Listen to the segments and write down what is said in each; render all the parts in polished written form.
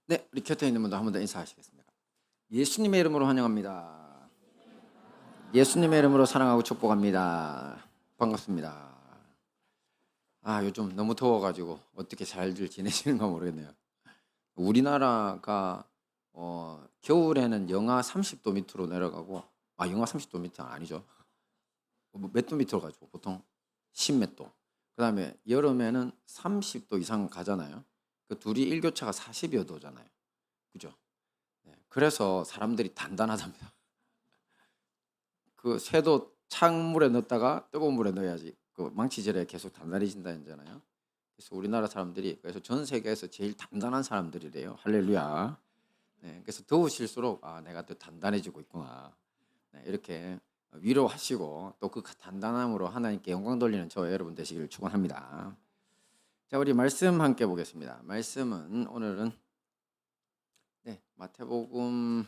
네, 우리 곁에 있는 분들 한 번 더 인사하시겠습니까? 예수님의 이름으로 환영합니다. 예수님의 이름으로 사랑하고 축복합니다. 반갑습니다. 요즘 너무 더워가지고 어떻게 잘들 지내시는가 모르겠네요. 우리나라가 겨울에는 영하 30도 밑으로 내려가고, 영하 30도 밑은 아니죠. 몇 도 밑으로 가죠? 보통 10몇 도. 그다음에 여름에는 30도 이상 가잖아요. 그 둘이 일교차가 40여 도잖아요. 그죠? 네, 그래서 사람들이 단단하답니다. 그 쇠도 찬물에 넣었다가 뜨거운 물에 넣어야지 그 망치질에 계속 단단해진다잖아요. 그래서 우리나라 사람들이 그래서 전 세계에서 제일 단단한 사람들이래요. 할렐루야. 네, 그래서 더우실수록 내가 또 단단해지고 있구나. 네, 이렇게 위로하시고 또 그 단단함으로 하나님께 영광 돌리는 저와 여러분 되시기를 축원합니다. 자, 우리 말씀 함께 보겠습니다. 말씀은 오늘은 마태복음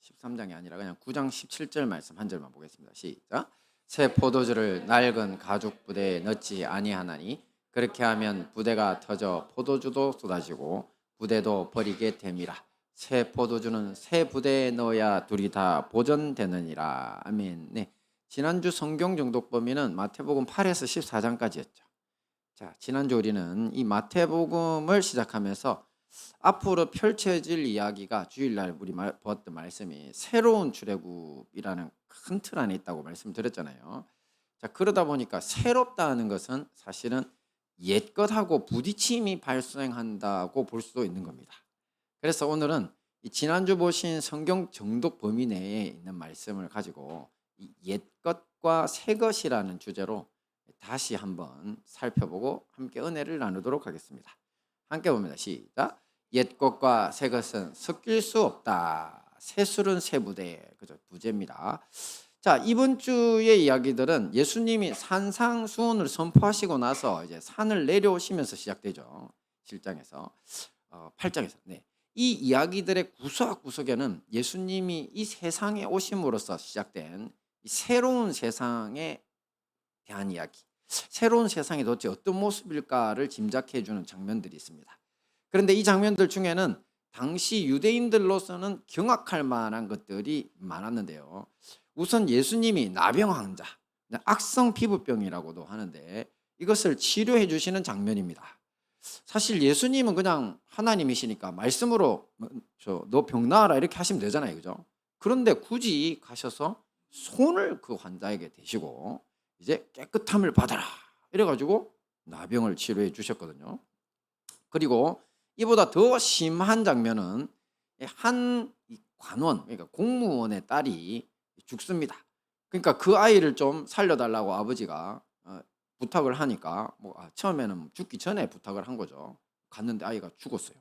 13장이 아니라 그냥 9장 17절 말씀 한 절만 보겠습니다. 시작. 새 포도주를 낡은 가죽 부대에 넣지 아니하나니 그렇게 하면 부대가 터져 포도주도 쏟아지고 부대도 버리게 됨이라. 새 포도주는 새 부대에 넣어야 둘이 다 보존되느니라. 아멘. 네. 지난주 성경 정독 범위는 마태복음 8에서 14장까지였죠. 자, 지난주 우리는 이 마태복음을 시작하면서 앞으로 펼쳐질 이야기가 주일날 우리 보았던 말씀이 새로운 출애굽이라는 큰 틀 안에 있다고 말씀드렸잖아요. 자, 그러다 보니까 새롭다는 것은 사실은 옛것하고 부딪힘이 발생한다고 볼 수도 있는 겁니다. 그래서 오늘은 이 지난주 보신 성경 정독 범위 내에 있는 말씀을 가지고 이 옛것과 새것이라는 주제로 다시 한번 살펴보고 함께 은혜를 나누도록 하겠습니다. 함께 봅니다. 시작. 옛것과 새것은 섞일 수 없다. 새술은 새부대. 그죠? 부제입니다. 자, 이번 주의 이야기들은 예수님이 산상수훈을 선포하시고 나서 이제 산을 내려오시면서 시작되죠. 7장에서 8장에서. 네. 이 이야기들의 구석구석에는 예수님이 이 세상에 오심으로써 시작된 이 새로운 세상에 대한 이야기, 새로운 세상이 도대체 어떤 모습일까를 짐작해 주는 장면들이 있습니다. 그런데 이 장면들 중에는 당시 유대인들로서는 경악할 만한 것들이 많았는데요. 우선 예수님이 나병 환자, 악성 피부병이라고도 하는데 이것을 치료해 주시는 장면입니다. 사실 예수님은 그냥 하나님이시니까 말씀으로 너 병 나아라 이렇게 하시면 되잖아요. 그죠? 그런데 굳이 가셔서 손을 그 환자에게 대시고 이제 깨끗함을 받아라 이래가지고 나병을 치료해 주셨거든요. 그리고 이보다 더 심한 장면은 한 관원, 그러니까 공무원의 딸이 죽습니다. 그러니까 그 아이를 좀 살려달라고 아버지가 부탁을 하니까 처음에는 죽기 전에 부탁을 한 거죠. 갔는데 아이가 죽었어요.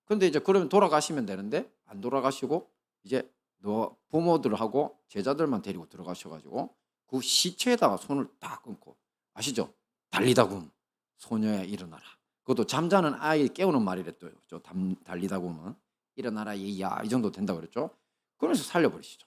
근데 이제 그러면 돌아가시면 되는데 안 돌아가시고 이제 너 부모들하고 제자들만 데리고 들어가셔가지고 그 시체에다가 손을 딱 끊고, 아시죠? 달리다굼 소녀야 일어나라. 그것도 잠자는 아이 깨우는 말이랬죠. 달리다굼은 일어나라 얘야 이 정도 된다고 그랬죠. 그러면서 살려버리시죠.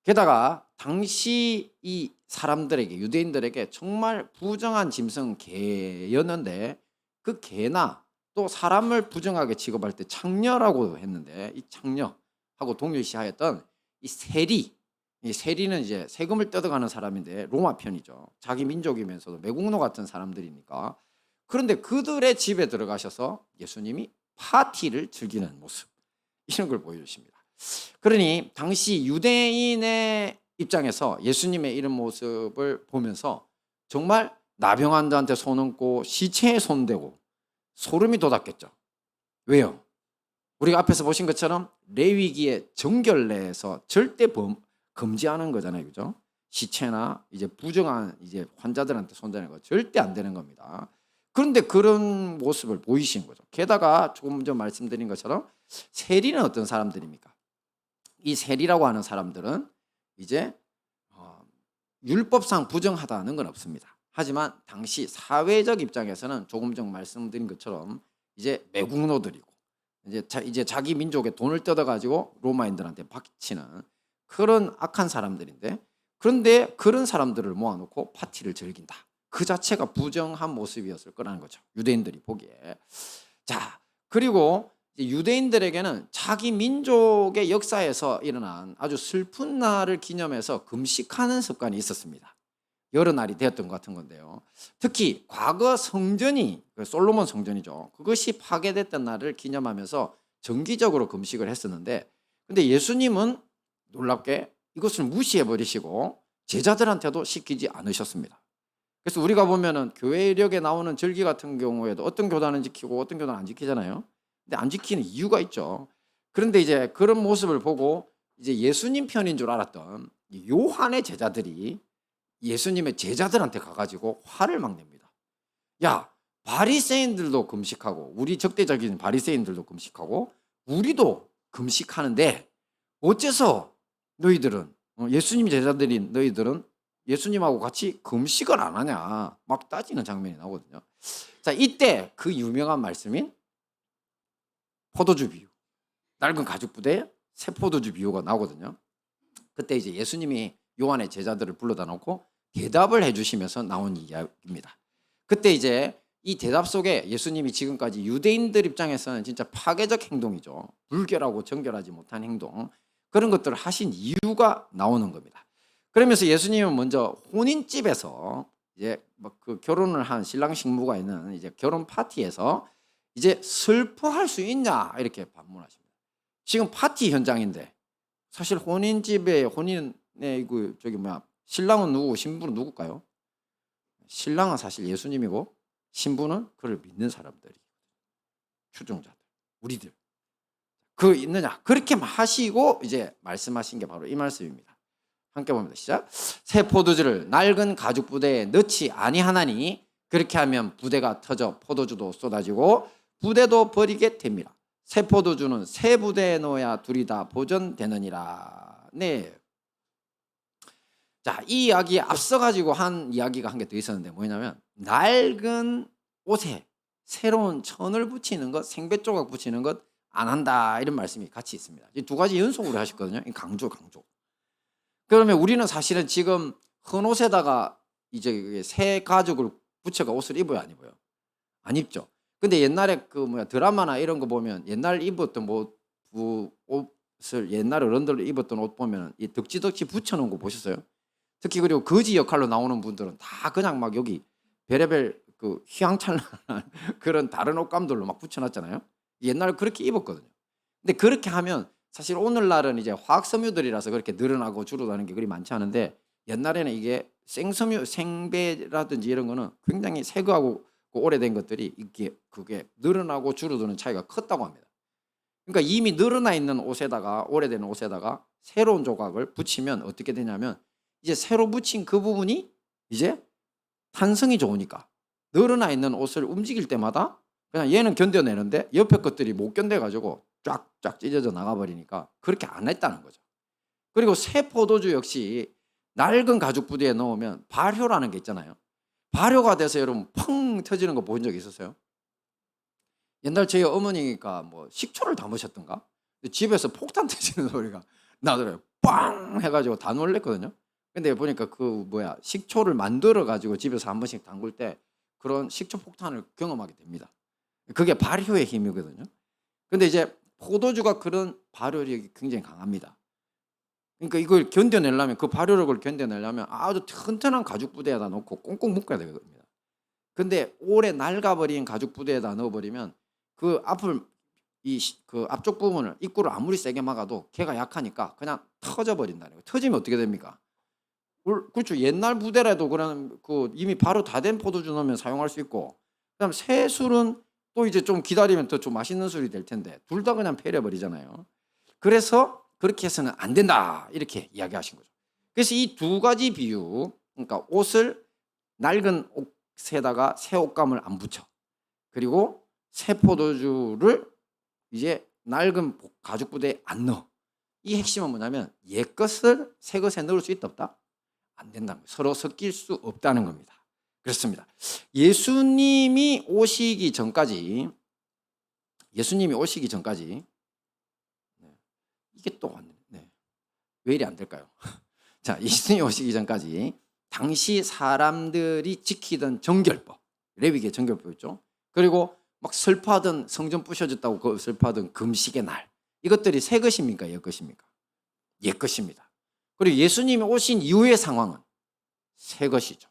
게다가 당시 이 사람들에게, 유대인들에게 정말 부정한 짐승 개였는데 그 개나 또 사람을 부정하게 취급할 때 창녀라고 했는데 이 창녀하고 동일시하였던 이 세리, 이 세리는 이제 세금을 뜯어가는 사람인데 로마 편이죠. 자기 민족이면서도 매국노 같은 사람들이니까. 그런데 그들의 집에 들어가셔서 예수님이 파티를 즐기는 모습, 이런 걸 보여주십니다. 그러니 당시 유대인의 입장에서 예수님의 이런 모습을 보면서 정말 나병환자한테 손 얹고 시체에 손대고 소름이 돋았겠죠. 왜요? 우리가 앞에서 보신 것처럼 레위기의 정결례에서 절대 금지하는 거잖아요. 그죠? 시체나 이제 부정한 이제 환자들한테 손대는 거 절대 안 되는 겁니다. 그런데 그런 모습을 보이신 거죠. 게다가 조금 전 말씀드린 것처럼 세리는 어떤 사람들입니까? 이 세리라고 하는 사람들은 이제 율법상 부정하다는 건 없습니다. 하지만 당시 사회적 입장에서는 조금 전 말씀드린 것처럼 이제 매국노들이고 이제 자기 민족의 돈을 뜯어가지고 로마인들한테 바치는 그런 악한 사람들인데, 그런데 그런 사람들을 모아놓고 파티를 즐긴다. 그 자체가 부정한 모습이었을 거라는 거죠. 유대인들이 보기에. 자, 그리고 이제 유대인들에게는 자기 민족의 역사에서 일어난 아주 슬픈 날을 기념해서 금식하는 습관이 있었습니다. 여러 날이 되었던 것 같은 건데요. 특히 과거 성전이 솔로몬 성전이죠. 그것이 파괴됐던 날을 기념하면서 정기적으로 금식을 했었는데, 근데 예수님은 놀랍게 이것을 무시해 버리시고 제자들한테도 시키지 않으셨습니다. 그래서 우리가 보면은 교회력에 나오는 절기 같은 경우에도 어떤 교단은 지키고 어떤 교단은 안 지키잖아요. 근데 안 지키는 이유가 있죠. 그런데 이제 그런 모습을 보고 이제 예수님 편인 줄 알았던 요한의 제자들이 예수님의 제자들한테 가가지고 화를 막 냅니다. 야, 바리새인들도 금식하고 우리 적대적인 바리새인들도 금식하고 우리도 금식하는데 어째서 너희들은 예수님 제자들인 너희들은 예수님하고 같이 금식을 안 하냐 막 따지는 장면이 나오거든요. 자, 이때 그 유명한 말씀인 포도주 비유, 낡은 가죽 부대에 새 포도주 비유가 나오거든요. 그때 이제 예수님이 요한의 제자들을 불러다 놓고 대답을 해주시면서 나온 이야기입니다. 그때 이제 이 대답 속에 예수님이 지금까지 유대인들 입장에서는 진짜 파괴적 행동이죠. 불결하고 정결하지 못한 행동, 그런 것들을 하신 이유가 나오는 겁니다. 그러면서 예수님은 먼저 혼인집에서 이제 그 결혼을 한 신랑 신부가 있는 이제 결혼 파티에서 이제 슬퍼할 수 있냐 이렇게 반문하십니다. 지금 파티 현장인데 사실 혼인집에 혼인의 그 저기 뭐야 신랑은 누구고 신부는 누굴까요? 신랑은 사실 예수님이고 신부는 그를 믿는 사람들이, 추종자들, 우리들. 그 있느냐 그렇게 하시고 이제 말씀하신 게 바로 이 말씀입니다. 함께 봅니다. 시작. 새 포도주를 낡은 가죽 부대에 넣지 아니하나니 그렇게 하면 부대가 터져 포도주도 쏟아지고 부대도 버리게 됩니다. 새 포도주는 새 부대에 넣어야 둘이 다 보존되느니라. 네. 자, 이 이야기에 앞서가지고 한 이야기가 한 개 더 있었는데 뭐냐면 낡은 옷에 새로운 천을 붙이는 것, 생배 조각 붙이는 것 안 한다 이런 말씀이 같이 있습니다. 이 두 가지 연속으로 하셨거든요. 강조. 그러면 우리는 사실은 지금 헌 옷에다가 이제 새 가죽을 붙여가 옷을 입어요, 안 입어요? 안 입죠. 근데 옛날에 그 뭐야 드라마나 이런 거 보면 옛날 입었던 옷을 옛날 어른들 입었던 옷 보면 이 덕지덕지 붙여놓은 거 보셨어요? 특히 그리고 거지 역할로 나오는 분들은 다 그냥 막 여기 별의별 그 휘황찬란한 그런 다른 옷감들로 막 붙여놨잖아요. 옛날 그렇게 입었거든요. 근데 그렇게 하면 사실 오늘날은 이제 화학섬유들이라서 그렇게 늘어나고 줄어드는 게 그리 많지 않은데 옛날에는 이게 생섬유, 생배라든지 이런 거는 굉장히 새거하고 오래된 것들이 이게 그게 늘어나고 줄어드는 차이가 컸다고 합니다. 그러니까 이미 늘어나 있는 옷에다가 오래된 옷에다가 새로운 조각을 붙이면 어떻게 되냐면 이제 새로 붙인 그 부분이 이제 탄성이 좋으니까 늘어나 있는 옷을 움직일 때마다 그냥 얘는 견뎌내는데 옆에 것들이 못 견뎌가지고 쫙쫙 찢어져 나가버리니까 그렇게 안 했다는 거죠. 그리고 새 포도주 역시 낡은 가죽 부대에 넣으면 발효라는 게 있잖아요. 발효가 돼서 여러분 펑 터지는 거 본 적 있었어요? 옛날 저희 어머니가 뭐 식초를 담으셨던가 집에서 폭탄 터지는 소리가 나더라고요. 빵 해가지고 다 놀랬거든요. 근데 보니까 그 뭐야 식초를 만들어 가지고 집에서 한 번씩 담글 때 그런 식초 폭탄을 경험하게 됩니다. 그게 발효의 힘이거든요. 근데 이제 포도주가 그런 발효력이 굉장히 강합니다. 그러니까 이걸 견뎌내려면 그 발효력을 견뎌내려면 아주 튼튼한 가죽 부대에다 넣고 꽁꽁 묶어야 됩니다. 근데 오래 낡아버린 가죽 부대에다 넣어버리면 그 앞을 그 앞쪽 부분을 입구를 아무리 세게 막아도 걔가 약하니까 그냥 터져버린다는 거예요. 터지면 어떻게 됩니까? 그렇죠. 옛날 부대라도 그런 그 이미 바로 다 된 포도주 넣으면 사용할 수 있고, 그다음 새 술은 또 이제 좀 기다리면 더 좀 맛있는 술이 될 텐데 둘 다 그냥 패려버리잖아요. 그래서 그렇게 해서는 안 된다 이렇게 이야기하신 거죠. 그래서 이 두 가지 비유, 그러니까 옷을 낡은 옷에다가 새 옷감을 안 붙여, 그리고 새 포도주를 이제 낡은 가죽 부대에 안 넣어. 이 핵심은 뭐냐면 옛 것을 새 것에 넣을 수 있다 없다? 안 된다는 거예요. 서로 섞일 수 없다는 겁니다. 그렇습니다. 예수님이 오시기 전까지 이게 또 왔네. 네. 왜 이리 안 될까요? 자, 예수님이 오시기 전까지 당시 사람들이 지키던 정결법, 레위기의 정결법 있죠. 그리고 막 슬퍼하던 성전 부셔졌다고 그 슬퍼하던 금식의 날, 이것들이 새 것입니까? 옛 것입니까? 옛 것입니다. 그리고 예수님이 오신 이후의 상황은 새 것이죠.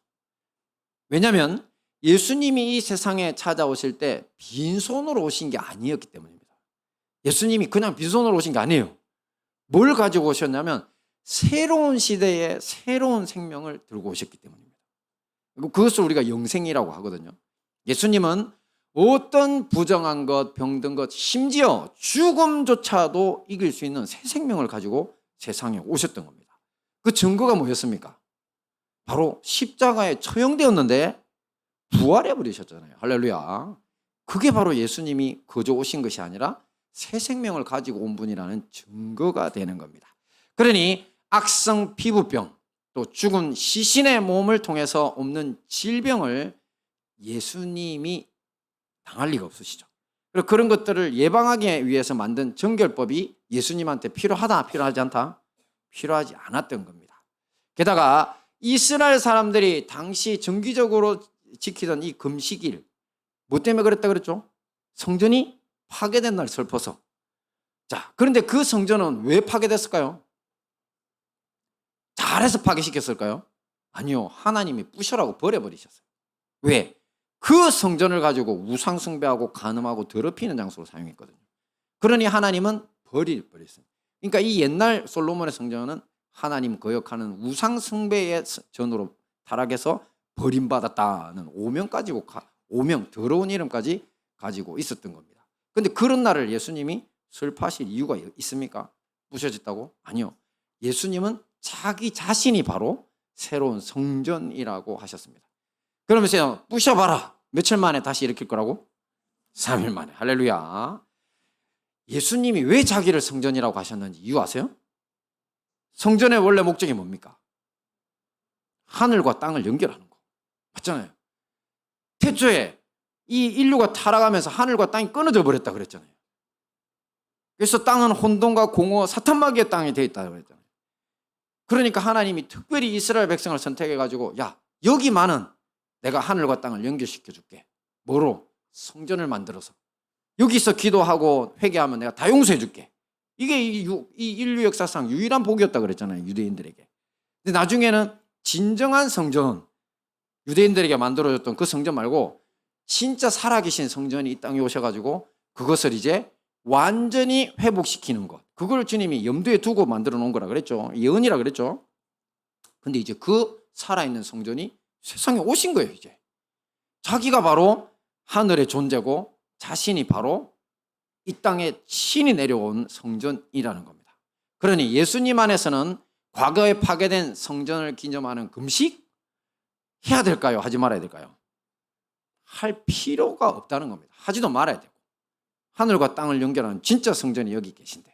왜냐하면 예수님이 이 세상에 찾아오실 때 빈손으로 오신 게 아니었기 때문입니다. 예수님이 그냥 빈손으로 오신 게 아니에요. 뭘 가지고 오셨냐면 새로운 시대에 새로운 생명을 들고 오셨기 때문입니다. 그것을 우리가 영생이라고 하거든요. 예수님은 어떤 부정한 것, 병든 것, 심지어 죽음조차도 이길 수 있는 새 생명을 가지고 세상에 오셨던 겁니다. 그 증거가 뭐였습니까? 바로 십자가에 처형되었는데 부활해 버리셨잖아요. 할렐루야. 그게 바로 예수님이 거저 오신 것이 아니라 새 생명을 가지고 온 분이라는 증거가 되는 겁니다. 그러니 악성 피부병, 또 죽은 시신의 몸을 통해서 없는 질병을 예수님이 당할 리가 없으시죠. 그리고 그런 것들을 예방하기 위해서 만든 정결법이 예수님한테 필요하다, 필요하지 않다? 필요하지 않았던 겁니다. 게다가 이스라엘 사람들이 당시 정기적으로 지키던 이 금식일, 뭐 때문에 그랬다 그랬죠? 성전이 파괴된 날 슬퍼서. 자, 그런데 그 성전은 왜 파괴됐을까요? 잘해서 파괴시켰을까요? 아니요, 하나님이 부셔라고 버려버리셨어요. 왜? 그 성전을 가지고 우상 숭배하고 간음하고 더럽히는 장소로 사용했거든요. 그러니 하나님은 버렸어요. 그러니까 이 옛날 솔로몬의 성전은 하나님 거역하는 우상 숭배의 전으로 타락해서 버림받았다는 오명, 더러운 이름까지 가지고 있었던 겁니다. 그런데 그런 날을 예수님이 슬퍼하실 이유가 있습니까? 부셔졌다고? 아니요. 예수님은 자기 자신이 바로 새로운 성전이라고 하셨습니다. 그러면서 부셔봐라. 며칠 만에 다시 일으킬 거라고? 3일 만에. 할렐루야. 예수님이 왜 자기를 성전이라고 하셨는지 이유 아세요? 성전의 원래 목적이 뭡니까? 하늘과 땅을 연결하는 거. 맞잖아요. 태초에 이 인류가 타락하면서 하늘과 땅이 끊어져 버렸다 그랬잖아요. 그래서 땅은 혼돈과 공허, 사탄마귀의 땅이 되어 있다고 그랬잖아요. 그러니까 하나님이 특별히 이스라엘 백성을 선택해가지고, 야, 여기만은 내가 하늘과 땅을 연결시켜 줄게. 뭐로? 성전을 만들어서 여기서 기도하고 회개하면 내가 다 용서해 줄게. 이게 이 인류 역사상 유일한 복이었다 그랬잖아요, 유대인들에게. 근데 나중에는 진정한 성전, 유대인들에게 만들어졌던 그 성전 말고 진짜 살아계신 성전이 이 땅에 오셔가지고 그것을 이제 완전히 회복시키는 것, 그걸 주님이 염두에 두고 만들어 놓은 거라 그랬죠. 예언이라 그랬죠. 근데 이제 그 살아있는 성전이 세상에 오신 거예요. 이제 자기가 바로 하늘의 존재고 자신이 바로 이 땅에 신이 내려온 성전이라는 겁니다. 그러니 예수님 안에서는 과거에 파괴된 성전을 기념하는 금식 해야 될까요? 하지 말아야 될까요? 할 필요가 없다는 겁니다. 하지도 말아야 되고, 하늘과 땅을 연결하는 진짜 성전이 여기 계신데.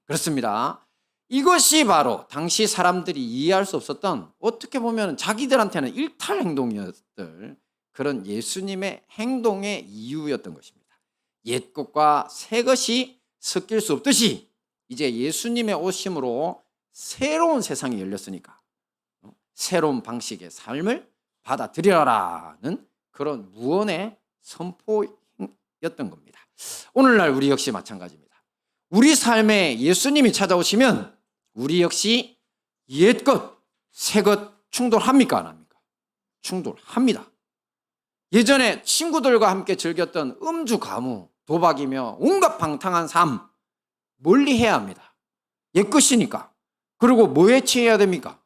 그렇습니다. 이것이 바로 당시 사람들이 이해할 수 없었던, 어떻게 보면 자기들한테는 일탈 행동이었을 그런 예수님의 행동의 이유였던 것입니다. 옛 것과 새 것이 섞일 수 없듯이 이제 예수님의 오심으로 새로운 세상이 열렸으니까 새로운 방식의 삶을 받아들여라는 그런 무언의 선포였던 겁니다. 오늘날 우리 역시 마찬가지입니다. 우리 삶에 예수님이 찾아오시면 우리 역시 옛것, 새것 충돌합니까? 안 합니까? 충돌합니다. 예전에 친구들과 함께 즐겼던 음주, 가무, 도박이며 온갖 방탕한 삶 멀리해야 합니다. 옛것이니까. 그리고 뭐에 취해야 됩니까?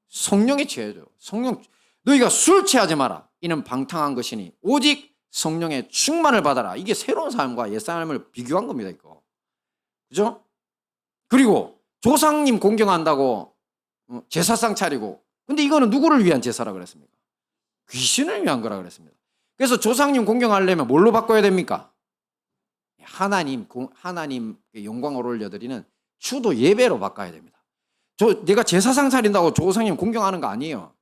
성령에 취해야죠. 성령. 너희가 술 취하지 마라. 이는 방탕한 것이니 오직 성령의 충만을 받아라. 이게 새로운 삶과 옛 삶을 비교한 겁니다. 이거. 그죠? 그리고 조상님 공경한다고 제사상 차리고, 근데 이거는 누구를 위한 제사라 그랬습니까? 귀신을 위한 거라 그랬습니다. 그래서 조상님 공경하려면 뭘로 바꿔야 됩니까? 하나님의 영광을 올려드리는 추도 예배로 바꿔야 됩니다. 내가 제사상 차린다고 조상님 공경하는 거 아니에요.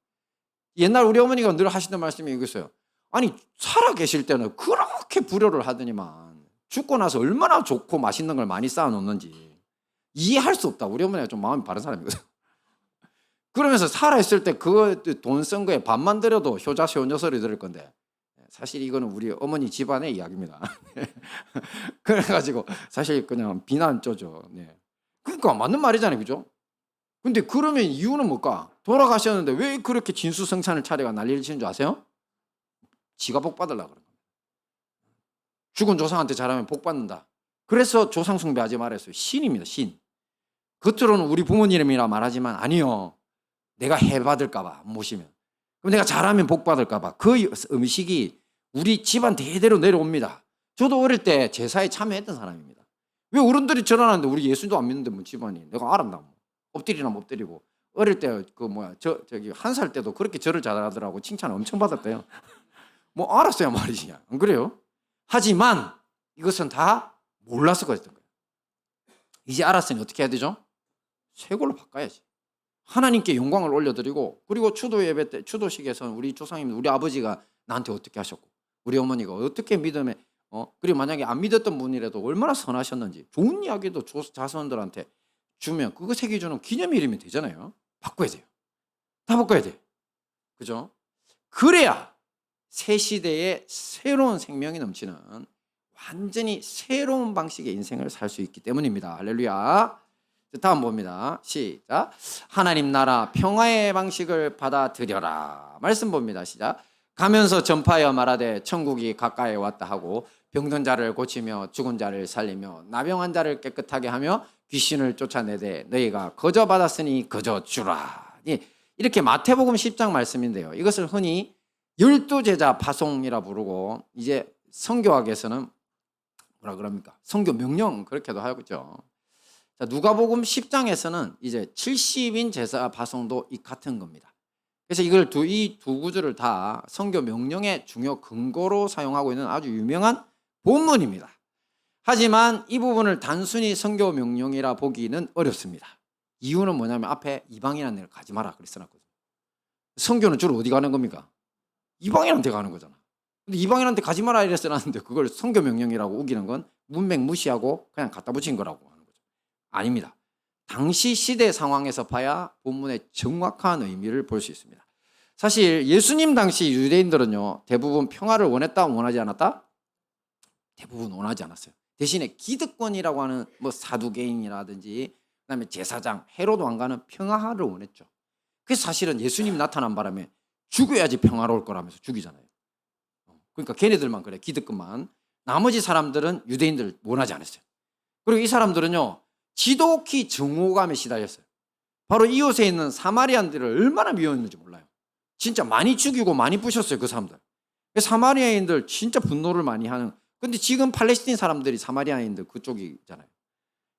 옛날 우리 어머니가 늘 하시던 말씀이 이거였어요. 아니, 살아 계실 때는 그렇게 불효를 하더니만 죽고 나서 얼마나 좋고 맛있는 걸 많이 쌓아놓는지 이해할 수 없다. 우리 어머니가 좀 마음이 바른 사람이거든요. 그러면서 살아있을 때 그 돈 쓴 거에 반만 들여도 효자 효녀설이 들을 건데 사실 이거는 우리 어머니 집안의 이야기입니다. 그래가지고 사실 그냥 비난조죠. 네. 그러니까 맞는 말이잖아요, 그죠? 근데 그러면 이유는 뭘까? 돌아가셨는데 왜 그렇게 진수성찬을 차려가 난리를 치는 줄 아세요? 지가 복 받으려고 그런 겁니다. 죽은 조상한테 잘하면 복 받는다. 그래서 조상 숭배하지 말았어요. 신입니다, 신. 겉으로는 우리 부모님이라 말하지만 아니요. 내가 해 받을까 봐 모시면. 그럼 내가 잘하면 복 받을까 봐. 그 음식이 우리 집안 대대로 내려옵니다. 저도 어릴 때 제사에 참여했던 사람입니다. 왜 어른들이 절하는데 우리 예수도 안 믿는데 뭐 집안이 내가 알았나 뭐. 엎드리나 못 엎드리고 어릴 때 그 뭐야 저기 1살 때도 그렇게 절을 잘하더라고 칭찬 엄청 받았대요. 뭐 알았어야 말이지. 안 그래요? 하지만 이것은 다 몰라서 그랬던 거예요. 이제 알았으니 어떻게 해야 되죠? 새 걸로 바꿔야지. 하나님께 영광을 올려드리고 그리고 추도 예배 때 추도식에서는 우리 조상님 우리 아버지가 나한테 어떻게 하셨고 우리 어머니가 어떻게 믿음에 그리고 만약에 안 믿었던 분이라도 얼마나 선하셨는지 좋은 이야기도 자손들한테 주면 그거 새겨주는 기념일이면 되잖아요. 바꿔야 돼요. 다 바꿔야 돼. 그죠? 그래야 새 시대에 새로운 생명이 넘치는 완전히 새로운 방식의 인생을 살 수 있기 때문입니다. 할렐루야. 다음 봅니다. 시작. 하나님 나라 평화의 방식을 받아들여라. 말씀 봅니다. 시작. 가면서 전파하여 말하되 천국이 가까이 왔다 하고 병든 자를 고치며 죽은 자를 살리며 나병한 자를 깨끗하게 하며 귀신을 쫓아내되 너희가 거저 받았으니 거저 주라. 이렇게 마태복음 10장 말씀인데요. 이것을 흔히 12제자 파송이라 부르고 이제 성교학에서는 뭐라 그럽니까? 성교 명령 그렇게도 하죠. 자, 누가복음 10장에서는 이제 70인 제사 파송도 이 같은 겁니다. 그래서 이걸 이 두 구절을 다 성교 명령의 중요 근거로 사용하고 있는 아주 유명한 본문입니다. 하지만 이 부분을 단순히 성교 명령이라 보기는 어렵습니다. 이유는 뭐냐면 앞에 이방인한 데를 가지 마라 그랬어놨거든요. 성교는 주로 어디 가는 겁니까? 이방인한테 가는 거잖아. 근데 이방인한테 가지 마라 이랬어놨는데 그걸 성교 명령이라고 우기는 건 문맥 무시하고 그냥 갖다 붙인 거라고 하는 거죠. 아닙니다. 당시 시대 상황에서 봐야 본문의 정확한 의미를 볼 수 있습니다. 사실 예수님 당시 유대인들은요 대부분 평화를 원했다 원하지 않았다? 대부분 원하지 않았어요. 대신에 기득권이라고 하는 뭐 사두개인이라든지 그다음에 제사장 헤로도 왕가는 평화를 원했죠. 그래서 사실은 예수님이 나타난 바람에 죽여야지 평화로울 거라면서 죽이잖아요. 그러니까 걔네들만 그래 기득권만. 나머지 사람들은 유대인들 원하지 않았어요. 그리고 이 사람들은요 지독히 정오감에 시달렸어요. 바로 이웃에 있는 사마리안들을 얼마나 미워했는지 몰라요. 진짜 많이 죽이고 많이 부셨어요 그 사람들. 사마리아인들 진짜 분노를 많이 하는. 근데 지금 팔레스틴 사람들이 사마리아인들 그쪽이잖아요.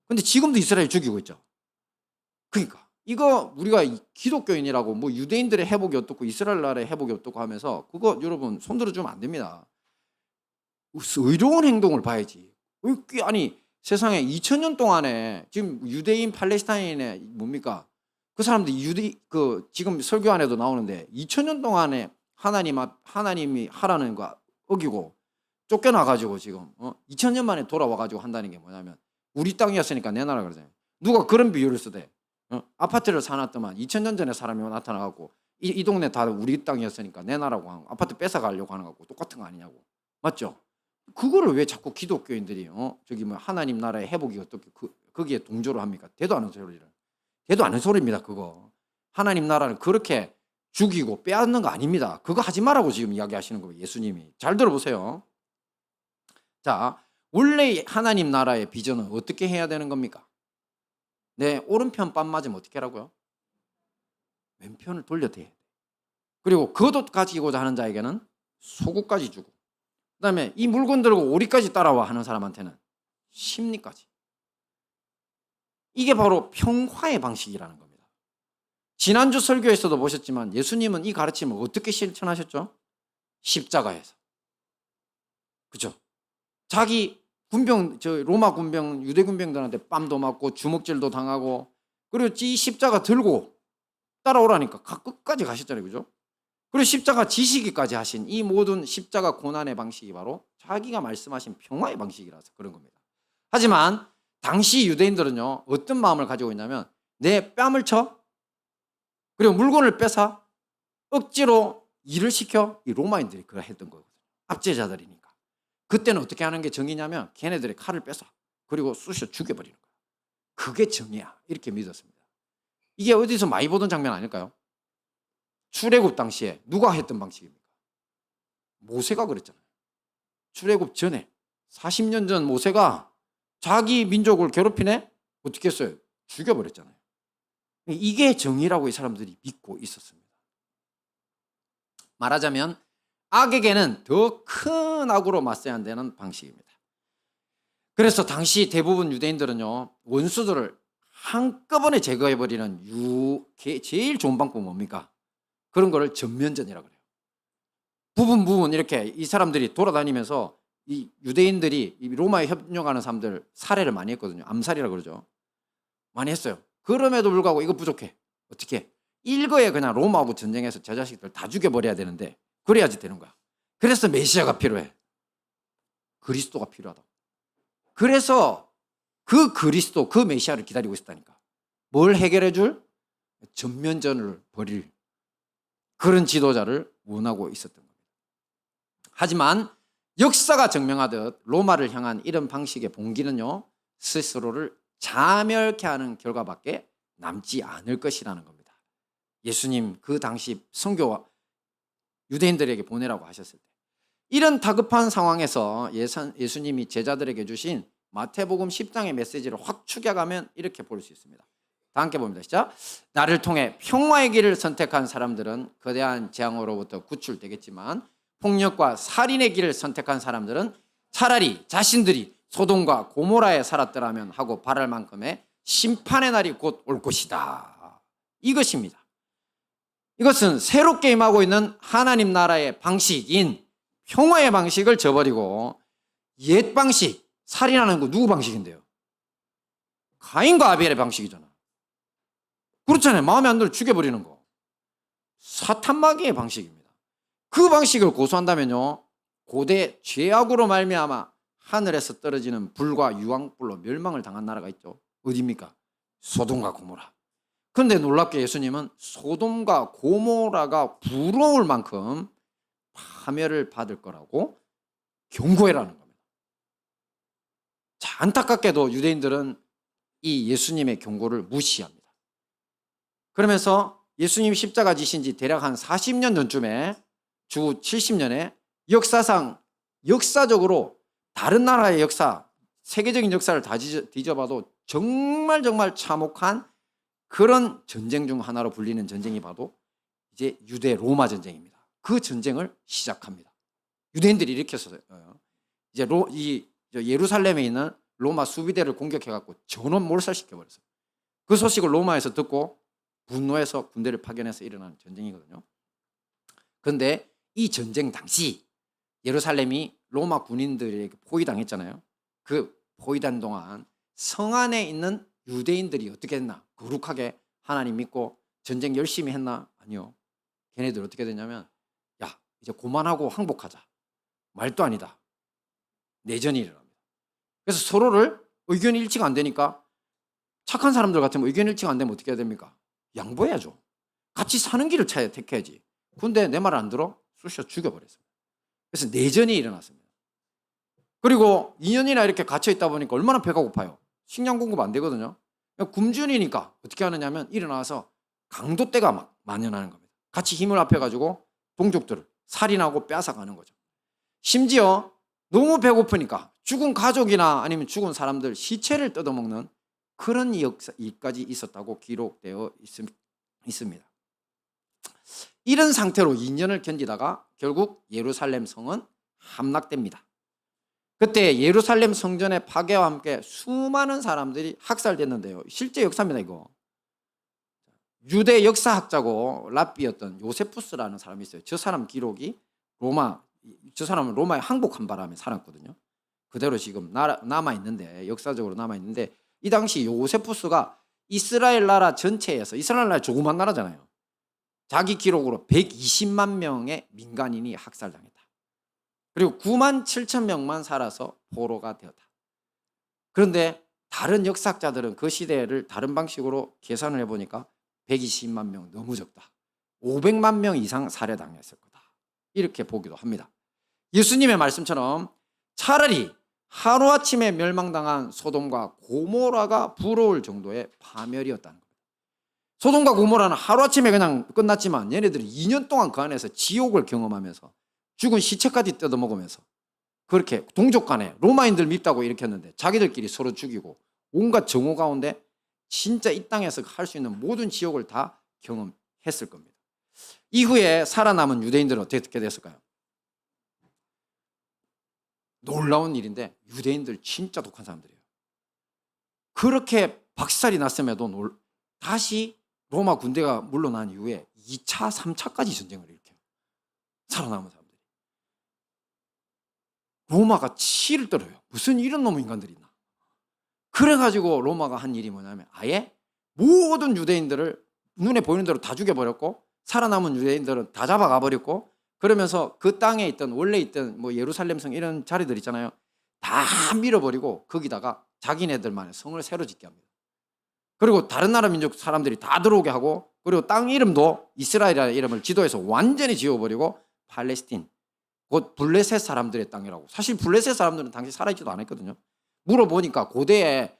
근데 지금도 이스라엘 죽이고 있죠. 그러니까 이거 우리가 기독교인이라고 뭐 유대인들의 회복이 어떻고 이스라엘 나라의 회복이 어떻고 하면서 그거 여러분 손들어주면 안 됩니다. 의로운 행동을 봐야지. 아니 세상에 2000년 동안에 지금 유대인 팔레스타인의 뭡니까? 그 사람들이 지금 설교 안에도 나오는데 2000년 동안에 하나님이 하라는 거 어기고 쫓겨나가지고 지금 2000년 만에 돌아와가지고 한다는 게 뭐냐면 우리 땅이었으니까 내 나라 그러잖아요. 누가 그런 비유를 쓰대. 아파트를 사놨더만 2000년 전에 사람이 나타나갖고 이 동네 다 우리 땅이었으니까 내 나라고 하고 아파트 뺏어가려고 하는 거고 똑같은 거 아니냐고. 맞죠? 그거를 왜 자꾸 기독교인들이 저기 뭐 하나님 나라의 회복이 어떻게 거기에 동조를 합니까? 대도 않은 소리를. 대도 않은 소리입니다. 그거. 하나님 나라를 그렇게 죽이고 빼앗는 거 아닙니다. 그거 하지 말라고 지금 이야기하시는 거예요. 예수님이. 잘 들어보세요. 자, 원래 하나님 나라의 비전은 어떻게 해야 되는 겁니까? 내 오른편 뺨 맞으면 어떻게 하라고요? 왼편을 돌려대야 돼. 그리고 겉옷 가지고자 하는 자에게는 속옷까지 주고 그다음에 이 물건 들고 오리까지 따라와 하는 사람한테는 심리까지. 이게 바로 평화의 방식이라는 겁니다. 지난주 설교에서도 보셨지만 예수님은 이 가르침을 어떻게 실천하셨죠? 십자가에서. 그죠? 자기 로마 군병, 유대 군병들한테 뺨도 맞고 주먹질도 당하고 그리고 이 십자가 들고 따라오라니까 끝까지 가셨잖아요. 그죠? 그리고 십자가 지시기까지 하신 이 모든 십자가 고난의 방식이 바로 자기가 말씀하신 평화의 방식이라서 그런 겁니다. 하지만 당시 유대인들은요 어떤 마음을 가지고 있냐면 내 뺨을 쳐 그리고 물건을 뺏어 억지로 일을 시켜 이 로마인들이 그걸 했던 거거든요. 압제자들이니까. 그때는 어떻게 하는 게 정의냐면 걔네들의 칼을 뺏어 그리고 쑤셔 죽여버리는 거야. 그게 정의야. 이렇게 믿었습니다. 이게 어디서 많이 보던 장면 아닐까요? 출애굽 당시에 누가 했던 방식입니까? 모세가 그랬잖아요. 출애굽 전에 40년 전 모세가 자기 민족을 괴롭히네? 어떻게 했어요? 죽여버렸잖아요. 이게 정의라고 이 사람들이 믿고 있었습니다. 말하자면 악에게는 더 큰 악으로 맞서야 한다는 방식입니다. 그래서 당시 대부분 유대인들은요, 원수들을 한꺼번에 제거해버리는 제일 좋은 방법은 뭡니까? 그런 거를 전면전이라고 그래요. 부분 이렇게 이 사람들이 돌아다니면서 이 유대인들이 이 로마에 협력하는 사람들 살해를 많이 했거든요. 암살이라고 그러죠. 많이 했어요. 그럼에도 불구하고 이거 부족해. 어떻게? 일거에 그냥 로마하고 전쟁해서 제 자식들 다 죽여버려야 되는데 그래야지 되는 거야. 그래서 메시아가 필요해. 그리스도가 필요하다. 그래서 그 그리스도, 그 메시아를 기다리고 있었다니까. 뭘 해결해 줄? 전면전을 벌일 그런 지도자를 원하고 있었던 겁니다. 하지만 역사가 증명하듯 로마를 향한 이런 방식의 봉기는요, 스스로를 자멸케 하는 결과밖에 남지 않을 것이라는 겁니다. 예수님 그 당시 선교와 유대인들에게 보내라고 하셨을 때 이런 다급한 상황에서 예수님이 제자들에게 주신 마태복음 10장의 메시지를 확 축약하면 이렇게 볼 수 있습니다. 다 함께 봅니다. 시작. 나를 통해 평화의 길을 선택한 사람들은 거대한 재앙으로부터 구출되겠지만 폭력과 살인의 길을 선택한 사람들은 차라리 자신들이 소돔과 고모라에 살았더라면 하고 바랄 만큼의 심판의 날이 곧 올 것이다. 이것입니다. 이것은 새롭게 임하고 있는 하나님 나라의 방식인 평화의 방식을 저버리고 옛 방식, 살인하는 거 누구 방식인데요? 가인과 아벨의 방식이잖아. 그렇잖아요. 마음에 안 들어 죽여버리는 거. 사탄마귀의 방식입니다. 그 방식을 고수한다면요, 고대 죄악으로 말미암아 하늘에서 떨어지는 불과 유황불로 멸망을 당한 나라가 있죠. 어디입니까? 소돔과 고모라. 그런데 놀랍게 예수님은 소돔과 고모라가 부러울 만큼 파멸을 받을 거라고 경고해라는 겁니다. 자, 안타깝게도 유대인들은 이 예수님의 경고를 무시합니다. 그러면서 예수님 십자가 지신 지 대략 한 40년 전쯤에 주 70년에 역사적으로 다른 나라의 역사, 세계적인 역사를 다 뒤져봐도 정말 참혹한 그런 전쟁 중 하나로 불리는 전쟁이 바로 이제 유대 로마 전쟁입니다. 그 전쟁을 시작합니다. 유대인들이 일으켰어요. 이제 예루살렘에 있는 로마 수비대를 공격해갖고 전원 몰살시켜버렸어요. 그 소식을 로마에서 듣고 분노해서 군대를 파견해서 일어난 전쟁이거든요. 그런데 이 전쟁 당시 예루살렘이 로마 군인들에게 포위당했잖아요. 그 포위된 동안 성 안에 있는 유대인들이 어떻게 했나? 거룩하게 하나님 믿고 전쟁 열심히 했나? 아니요. 걔네들 어떻게 됐냐면, 야, 이제 그만하고 항복하자. 말도 아니다. 내전이 일어납니다. 그래서 서로를 의견이 일치가 안 되니까 착한 사람들 같으면 의견이 일치가 안 되면 어떻게 해야 됩니까? 양보해야죠. 같이 사는 길을 택해야지. 근데 내 말을 안 들어? 쑤셔 죽여버렸습니다. 그래서 내전이 일어났습니다. 그리고 2년이나 이렇게 갇혀 있다 보니까 얼마나 배가 고파요. 식량 공급 안 되거든요. 굶주리니까 어떻게 하느냐면 일어나서 강도떼가 막 만연하는 겁니다. 같이 힘을 합해가지고 동족들을 살인하고 빼앗아가는 거죠. 심지어 너무 배고프니까 죽은 가족이나 아니면 죽은 사람들 시체를 뜯어먹는 그런 일까지 있었다고 기록되어 있습니다. 이런 상태로 2년을 견디다가 결국 예루살렘 성은 함락됩니다. 그때 예루살렘 성전의 파괴와 함께 수많은 사람들이 학살됐는데요. 실제 역사입니다, 이거. 유대 역사학자고 랍비였던 요세푸스라는 사람이 있어요. 저 사람 기록이 저 사람은 로마에 항복한 바람에 살았거든요. 그대로 지금 남아있는데, 역사적으로 남아있는데, 이 당시 요세푸스가 이스라엘 나라 전체에서, 이스라엘 나라 조그만 나라잖아요. 자기 기록으로 120만 명의 민간인이 학살당했다. 그리고 9만 7천 명만 살아서 포로가 되었다. 그런데 다른 역사학자들은 그 시대를 다른 방식으로 계산을 해보니까 120만 명 너무 적다. 500만 명 이상 살해당했을 거다. 이렇게 보기도 합니다. 예수님의 말씀처럼 차라리 하루아침에 멸망당한 소돔과 고모라가 부러울 정도의 파멸이었다는 겁니다. 소돔과 고모라는 하루아침에 그냥 끝났지만 얘네들이 2년 동안 그 안에서 지옥을 경험하면서 죽은 시체까지 뜯어먹으면서 그렇게 동족 간에 로마인들 밉다고 일으켰는데 자기들끼리 서로 죽이고 온갖 정오 가운데 진짜 이 땅에서 할 수 있는 모든 지옥을 다 경험했을 겁니다. 이후에 살아남은 유대인들은 어떻게 됐을까요? 놀라운 일인데 유대인들 진짜 독한 사람들이에요. 그렇게 박살이 났음에도 다시 로마 군대가 물러난 이후에 2차, 3차까지 전쟁을 일으켜요. 살아남은 사람들이. 로마가 치를 떨어요. 무슨 이런 놈의 인간들이 있나. 그래가지고 로마가 한 일이 뭐냐면 아예 모든 유대인들을 눈에 보이는 대로 다 죽여버렸고 살아남은 유대인들은 다 잡아가버렸고 그러면서 그 땅에 있던 원래 있던 뭐 예루살렘성 이런 자리들 있잖아요. 다 밀어버리고 거기다가 자기네들만의 성을 새로 짓게 합니다. 그리고 다른 나라 민족 사람들이 다 들어오게 하고 그리고 땅 이름도 이스라엘이라는 이름을 지도에서 완전히 지워버리고 팔레스틴 곧 블레셋 사람들의 땅이라고. 사실 블레셋 사람들은 당시 살아있지도 않았거든요. 물어보니까 고대에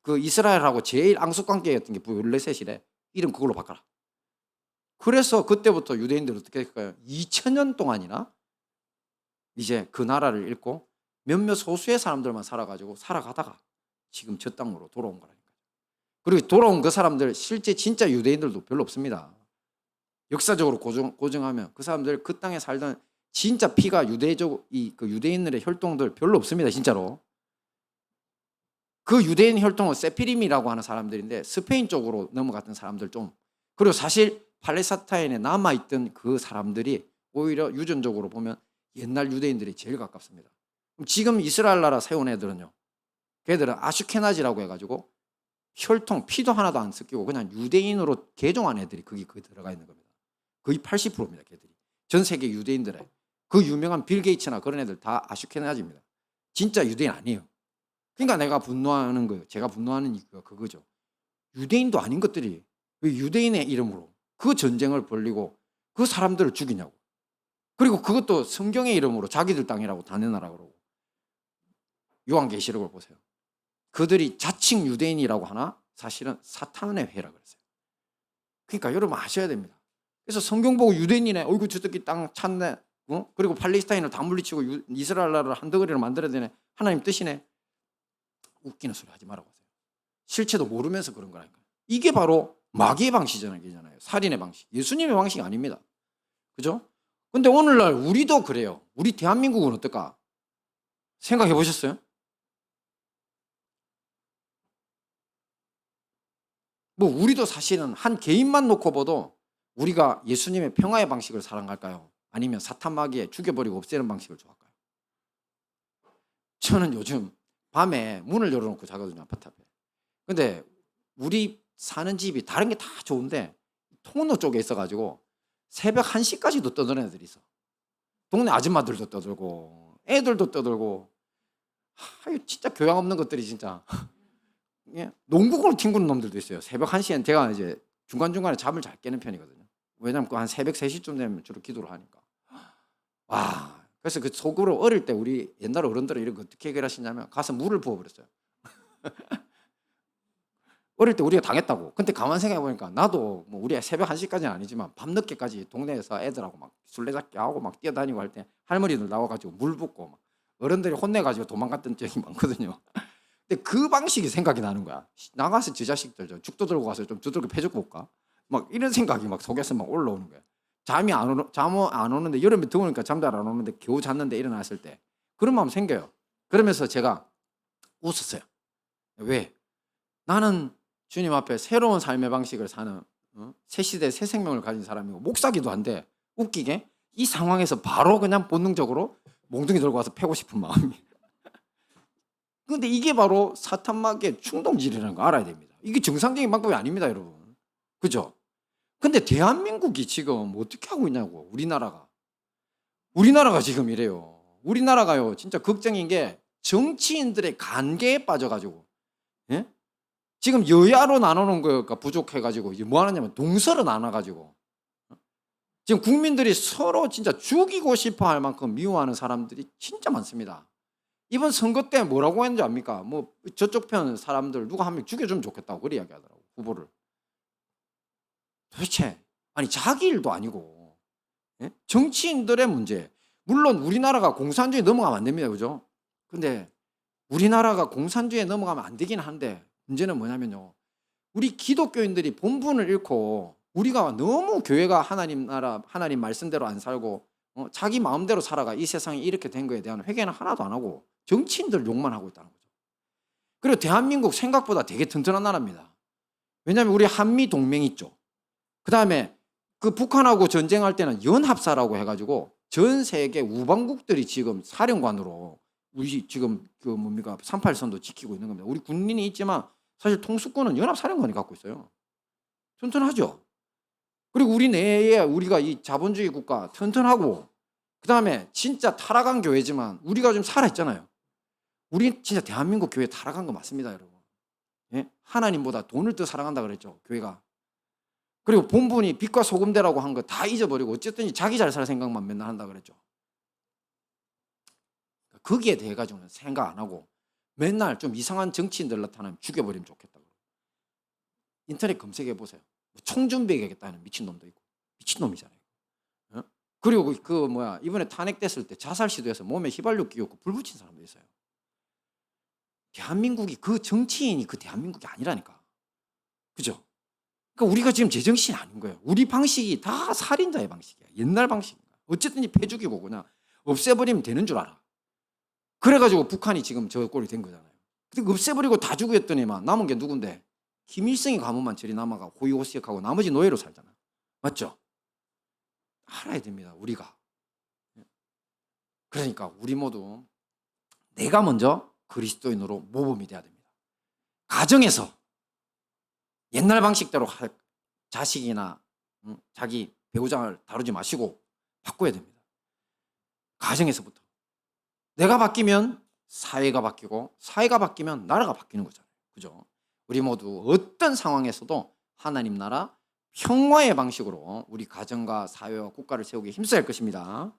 그 이스라엘하고 제일 앙숙관계였던 게 블레셋이래. 이름 그걸로 바꿔라. 그래서 그때부터 유대인들은 어떻게 할까요? 2000년 동안이나 이제 그 나라를 잃고 몇몇 소수의 사람들만 살아가지고 살아가다가 지금 저 땅으로 돌아온 거라니까요. 그리고 돌아온 그 사람들 실제 진짜 유대인들도 별로 없습니다. 역사적으로 고증하면 그 사람들 그 땅에 살던 진짜 피가 그 유대인들의 혈통들 별로 없습니다. 진짜로. 그 유대인 혈통은 세피림이라고 하는 사람들인데 스페인 쪽으로 넘어갔던 사람들 좀. 그리고 사실 팔레스타인에 남아있던 그 사람들이 오히려 유전적으로 보면 옛날 유대인들이 제일 가깝습니다. 지금 이스라엘 나라 세운 애들은요. 걔들은 아슈케나지라고 해가지고 혈통 피도 하나도 안 섞이고 그냥 유대인으로 개종한 애들이 거기 들어가 있는 겁니다. 거의 80%입니다. 걔들이. 전 세계 유대인들의 그 유명한 빌 게이츠나 그런 애들 다 아슈케나지입니다. 진짜 유대인 아니에요. 그러니까 내가 분노하는 거예요. 제가 분노하는 이유가 그거죠. 유대인도 아닌 것들이 왜 유대인의 이름으로 그 전쟁을 벌리고 그 사람들을 죽이냐고. 그리고 그것도 성경의 이름으로 자기들 땅이라고 다 내놔라 그러고. 요한계시록을 보세요. 그들이 자칭 유대인이라고 하나 사실은 사탄의 회라 그랬어요. 그러니까 여러분 아셔야 됩니다. 그래서 성경 보고 유대인이네. 어이구 저새끼 땅 찾네. 그리고 팔레스타인을 다 물리치고 이스라엘 나라를 한 덩어리를 만들어야 되네. 하나님 뜻이네. 웃기는 소리 하지 말라고 하세요. 실체도 모르면서 그런 거라니까요. 이게 바로 마귀의 방식이잖아요. 살인의 방식. 예수님의 방식이 아닙니다. 그죠? 근데 오늘날 우리도 그래요. 우리 대한민국은 어떨까? 생각해 보셨어요? 뭐 우리도 사실은 한 개인만 놓고 봐도 우리가 예수님의 평화의 방식을 사랑할까요? 아니면 사탄 마귀에 죽여버리고 없애는 방식을 좋아할까요? 저는 요즘 밤에 문을 열어놓고 자거든요. 아파트 앞에. 근데 우리 사는 집이 다른 게 다 좋은데 통로 쪽에 있어가지고 새벽 1시까지도 떠드는 애들이 있어. 동네 아줌마들도 떠들고 애들도 떠들고 진짜 교양 없는 것들이 진짜 농구공을 튕기는 놈들도 있어요. 새벽 1시엔 제가 이제 중간중간에 잠을 잘 깨는 편이거든요. 왜냐면 한 새벽 3시쯤 되면 주로 기도를 하니까. 와, 그래서 그 속으로 어릴 때 우리 옛날 어른들은 이런 거 어떻게 해결하시냐면 가서 물을 부어버렸어요. 어릴 때 우리가 당했다고. 근데 가만 생각해 보니까 나도 뭐 우리 새벽 1시까지는 아니지만 밤늦게까지 동네에서 애들하고 막 술래잡기 하고 막 뛰어다니고 할 때 할머니들 나와가지고 물 붓고 막 어른들이 혼내가지고 도망갔던 적이 많거든요. 근데 그 방식이 생각이 나는 거야. 나가서 저 자식들 죽도 들고 가서 좀 두들겨 패주고 올까? 막 이런 생각이 막 속에서 막 올라오는 거야. 잠 안 오는데 여름에 더우니까 잠도 안 오는데 겨우 잤는데 일어났을 때 그런 마음 생겨요. 그러면서 제가 웃었어요. 왜? 나는 주님 앞에 새로운 삶의 방식을 사는 새 시대 새 생명을 가진 사람이고 목사기도 한데 웃기게 이 상황에서 바로 그냥 본능적으로 몽둥이 들고 와서 패고 싶은 마음이. 근데 이게 바로 사탄 마귀의 충동질이라는 거 알아야 됩니다. 이게 정상적인 방법이 아닙니다, 여러분. 그죠? 근데 대한민국이 지금 어떻게 하고 있냐고. 우리나라가 지금 이래요. 우리나라가요 진짜 걱정인 게 정치인들의 관계에 빠져가지고 예? 지금 여야로 나누는 거가 부족해가지고 이제 뭐 하느냐면 동서로 나눠가지고 지금 국민들이 서로 진짜 죽이고 싶어 할 만큼 미워하는 사람들이 진짜 많습니다. 이번 선거 때 뭐라고 했는지 압니까? 뭐 저쪽 편 사람들 누가 한 명 죽여주면 좋겠다고 그렇게 이야기하더라고, 후보를. 도대체 아니 자기 일도 아니고, 예? 정치인들의 문제. 물론 우리나라가 공산주의 넘어가면 안 됩니다, 그죠? 근데 우리나라가 공산주의에 넘어가면 안 되긴 한데 문제는 뭐냐면요, 우리 기독교인들이 본분을 잃고 우리가 너무 교회가 하나님 나라 하나님 말씀대로 안 살고 자기 마음대로 살아가 이 세상이 이렇게 된 거에 대한 회개는 하나도 안 하고 정치인들 욕만 하고 있다는 거죠. 그리고 대한민국 생각보다 되게 튼튼한 나라입니다. 왜냐하면 우리 한미 동맹 있죠. 그다음에 그 북한하고 전쟁할 때는 연합사라고 해가지고 전 세계 우방국들이 지금 사령관으로 우리 지금 그 뭡니까 38선도 지키고 있는 겁니다. 우리 군인이 있지만 사실 통수권은 연합사령관이 갖고 있어요. 튼튼하죠. 그리고 우리 내에 우리가 이 자본주의 국가 튼튼하고, 그다음에 진짜 타락한 교회지만 우리가 좀 살아있잖아요. 우리 진짜 대한민국 교회 타락한 거 맞습니다, 여러분. 예? 하나님보다 돈을 더 사랑한다 그랬죠, 교회가. 그리고 본분이 빛과 소금대라고 한 거 다 잊어버리고 어쨌든 자기 잘 살 생각만 맨날 한다 그랬죠. 거기에 대해 가지고는 생각 안 하고 맨날 좀 이상한 정치인들 나타나면 죽여버리면 좋겠다고. 인터넷 검색해 보세요. 총 준비하겠다는 미친놈도 있고. 미친놈이잖아요. 어? 그리고 그 뭐야 이번에 탄핵됐을 때 자살 시도해서 몸에 휘발유 끼우고 불 붙인 사람도 있어요. 대한민국이 그 정치인이 그 대한민국이 아니라니까. 그죠? 그러니까 우리가 지금 제정신이 아닌 거예요. 우리 방식이 다 살인자의 방식이야. 옛날 방식이야. 어쨌든 폐 죽이고 그냥 없애버리면 되는 줄 알아. 그래가지고 북한이 지금 저 꼴이 된 거잖아요. 근데 없애버리고 다 죽였더니만 남은 게 누군데? 김일성이 가문만 저리 남아가 호의호식하고 나머지 노예로 살잖아. 맞죠? 알아야 됩니다, 우리가. 그러니까 우리 모두 내가 먼저 그리스도인으로 모범이 돼야 됩니다. 가정에서 옛날 방식대로 자식이나 자기 배우자를 다루지 마시고 바꿔야 됩니다. 가정에서부터. 내가 바뀌면 사회가 바뀌고 사회가 바뀌면 나라가 바뀌는 거잖아요. 그죠? 우리 모두 어떤 상황에서도 하나님 나라 평화의 방식으로 우리 가정과 사회와 국가를 세우기 힘써야 할 것입니다.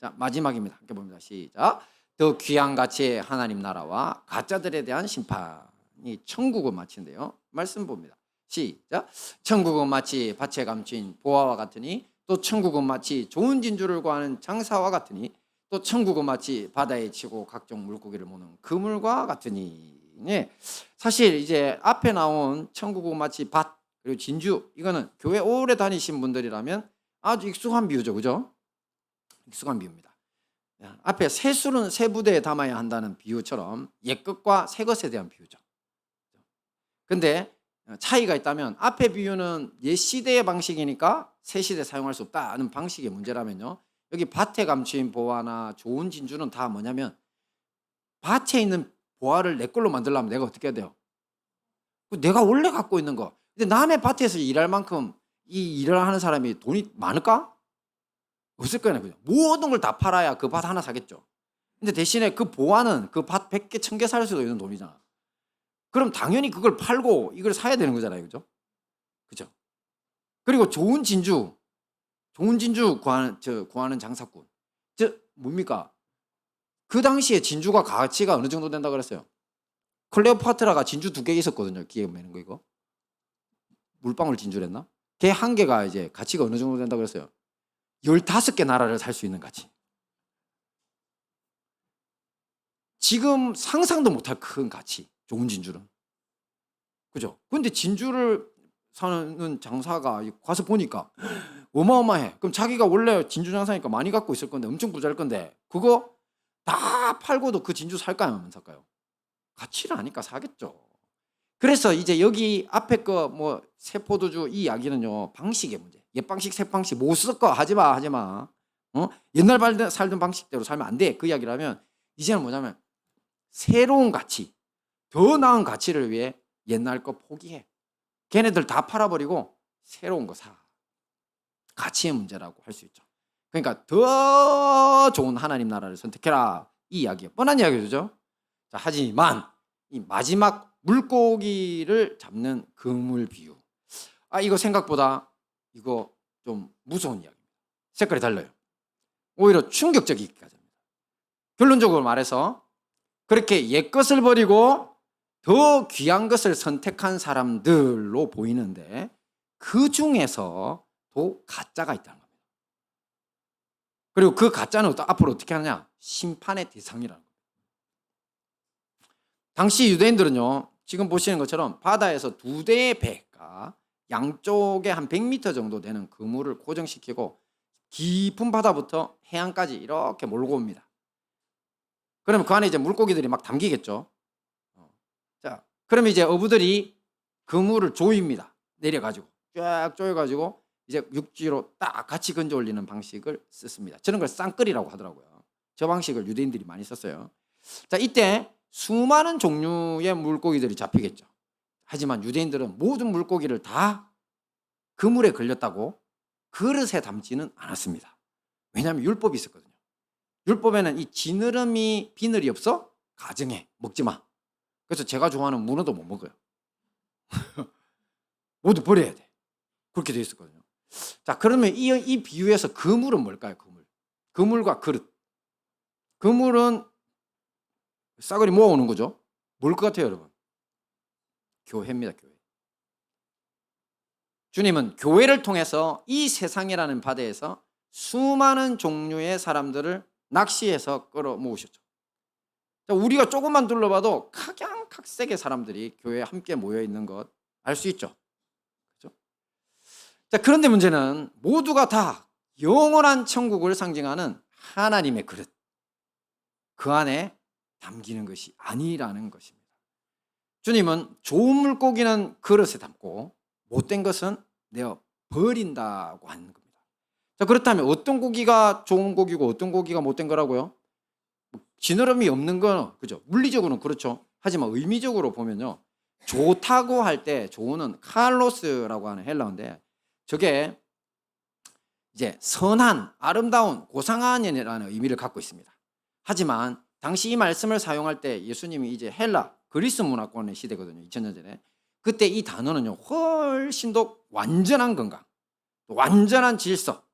자, 마지막입니다. 함께 봅니다. 시작. 더 귀한 가치의 하나님 나라와 가짜들에 대한 심판이 천국은 마치인데요. 말씀 봅니다. 시작. 천국은 마치 밭에 감춘 보화와 같으니 또 천국은 마치 좋은 진주를 구하는 장사와 같으니 또 천국은 마치 바다에 치고 각종 물고기를 모는 그물과 같으니. 네. 사실 이제 앞에 나온 천국은 마치 밭 그리고 진주, 이거는 교회 오래 다니신 분들이라면 아주 익숙한 비유죠, 그죠? 익숙한 비유입니다. 앞에 새 술은 새 부대에 담아야 한다는 비유처럼 옛것과 새 것에 대한 비유죠. 근데 차이가 있다면 앞에 비유는 옛 시대의 방식이니까 새 시대에 사용할 수 없다는 방식의 문제라면요, 여기 밭에 감춘 보화나 좋은 진주는 다 뭐냐면 밭에 있는 보화를 내 걸로 만들려면 내가 어떻게 해야 돼요? 내가 원래 갖고 있는 거. 근데 남의 밭에서 일할 만큼 이 일을 하는 사람이 돈이 많을까? 없을 거예요. 그죠? 모든 걸 다 팔아야 그 밭 하나 사겠죠. 근데 대신에 그 보화는 그 밭 100개, 1000개 살 수도 있는 돈이잖아. 그럼 당연히 그걸 팔고 이걸 사야 되는 거잖아요. 그죠? 그죠? 그리고 좋은 진주 구하는 장사꾼. 뭡니까? 그 당시에 진주가 가치가 어느 정도 된다 그랬어요? 클레오파트라가 진주 2개 있었거든요. 기계 매는 거 이거. 물방울 진주랬나? 걔 한 개가 이제 가치가 어느 정도 된다 그랬어요? 15개 나라를 살 수 있는 가치. 지금 상상도 못할 큰 가치. 좋은 진주는. 그죠? 근데 진주를 사는 장사가 가서 보니까 어마어마해. 그럼 자기가 원래 진주 장사니까 많이 갖고 있을 건데 엄청 부자일 건데 그거 다 팔고도 그 진주 살까요? 안 살까요? 가치를 아니까 사겠죠. 그래서 이제 여기 앞에 거 뭐 새포도주 이 이야기는요, 방식의 문제. 옛 방식 새 방식 못 섞어. 하지마. 옛날 살던 방식대로 살면 안 돼. 그 이야기라면 이제는 뭐냐면 새로운 가치, 더 나은 가치를 위해 옛날 거 포기해. 걔네들 다 팔아버리고 새로운 거 사. 가치의 문제라고 할 수 있죠. 그러니까 더 좋은 하나님 나라를 선택해라. 이 이야기예요. 뻔한 이야기죠. 자, 하지만 이 마지막 물고기를 잡는 그물 비유. 이거 생각보다 이거 좀 무서운 이야기입니다. 색깔이 달라요. 오히려 충격적이기까지 합니다. 결론적으로 말해서 그렇게 옛 것을 버리고 더 귀한 것을 선택한 사람들로 보이는데 그 중에서도 가짜가 있다는 겁니다. 그리고 그 가짜는 앞으로 어떻게 하느냐? 심판의 대상이라는 겁니다. 당시 유대인들은요, 지금 보시는 것처럼 바다에서 2대의 배가 양쪽에 한 100m 정도 되는 그물을 고정시키고 깊은 바다부터 해안까지 이렇게 몰고 옵니다. 그러면 그 안에 이제 물고기들이 막 담기겠죠. 자, 그러면 이제 어부들이 그물을 조입니다. 내려가지고 쫙 조여가지고 이제 육지로 딱 같이 건져 올리는 방식을 썼습니다. 저런 걸 쌍끌이라고 하더라고요. 저 방식을 유대인들이 많이 썼어요. 자, 이때 수많은 종류의 물고기들이 잡히겠죠. 하지만 유대인들은 모든 물고기를 다 그물에 걸렸다고 그릇에 담지는 않았습니다. 왜냐하면 율법이 있었거든요. 율법에는 이 지느러미 비늘이 없어? 가정해, 먹지 마. 그래서 제가 좋아하는 문어도 못 먹어요. 모두 버려야 돼. 그렇게 돼 있었거든요. 자, 그러면 이 비유에서 그물은 뭘까요? 그물과 그릇. 그물은 싸그리 모아오는 거죠. 뭘 것 같아요, 여러분? 교회입니다, 교회. 주님은 교회를 통해서 이 세상이라는 바다에서 수많은 종류의 사람들을 낚시해서 끌어모으셨죠. 우리가 조금만 둘러봐도 각양각색의 사람들이 교회에 함께 모여 있는 것 알 수 있죠. 그렇죠? 자, 그런데 문제는 모두가 다 영원한 천국을 상징하는 하나님의 그릇, 그 안에 담기는 것이 아니라는 것입니다. 주님은 좋은 물고기는 그릇에 담고 못된 것은 내어 버린다고 하는 겁니다. 자, 그렇다면 어떤 고기가 좋은 고기고 어떤 고기가 못된 거라고요? 지느러미 없는 건 그죠? 물리적으로는 그렇죠. 하지만 의미적으로 보면요, 좋다고 할 때 좋은은 칼로스라고 하는 헬라어인데 저게 이제 선한, 아름다운, 고상한이라는 의미를 갖고 있습니다. 하지만 당시 이 말씀을 사용할 때 예수님이 이제 헬라, 그리스 문화권의 시대거든요. 2000년 전에. 그때 이 단어는요, 훨씬 더 완전한 건강, 완전한 질서,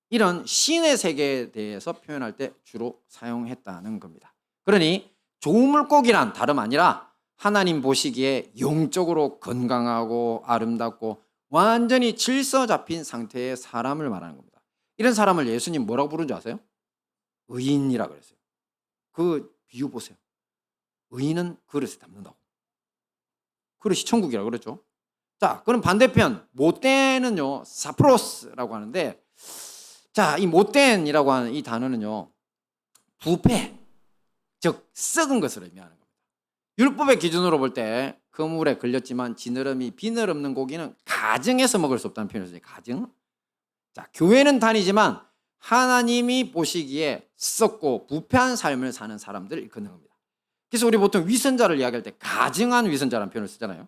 이런 신의 세계에 대해서 표현할 때 주로 사용했다는 겁니다. 그러니 좋은 물고기란 다름 아니라 하나님 보시기에 영적으로 건강하고 아름답고 완전히 질서 잡힌 상태의 사람을 말하는 겁니다. 이런 사람을 예수님 뭐라고 부른 줄 아세요? 의인이라 그랬어요. 그 비유 보세요. 의인은 그릇에 담는다고. 그릇이 천국이라고 그랬죠. 자, 그럼 반대편 못된은요, 사프로스라고 하는데, 자, 이 못된이라고 하는 이 단어는요, 부패, 즉 썩은 것을 의미하는 겁니다. 율법의 기준으로 볼 때 그물에 걸렸지만 지느러미 비늘 없는 고기는 가정에서 먹을 수 없다는 표현을 써요. 가정. 자, 교회는 다니지만 하나님이 보시기에 썩고 부패한 삶을 사는 사람들을 일컫는 겁니다. 그래서 우리 보통 위선자를 이야기할 때 가증한 위선자라는 표현을 쓰잖아요.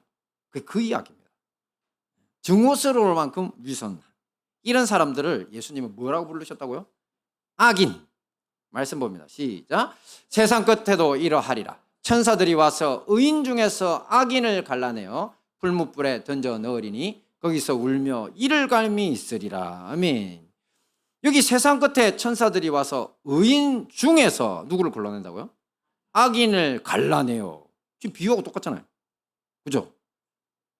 그 이야기입니다. 증오스러울 만큼 위선한 이런 사람들을 예수님은 뭐라고 부르셨다고요? 악인. 말씀 봅니다. 시작. 세상 끝에도 이러하리라. 천사들이 와서 의인 중에서 악인을 갈라내어 풀무불에 던져 넣으리니 거기서 울며 이를 갈미 있으리라. 아멘. 여기 세상 끝에 천사들이 와서 의인 중에서 누구를 골라낸다고요? 악인을 갈라내요. 지금 비유하고 똑같잖아요. 그죠?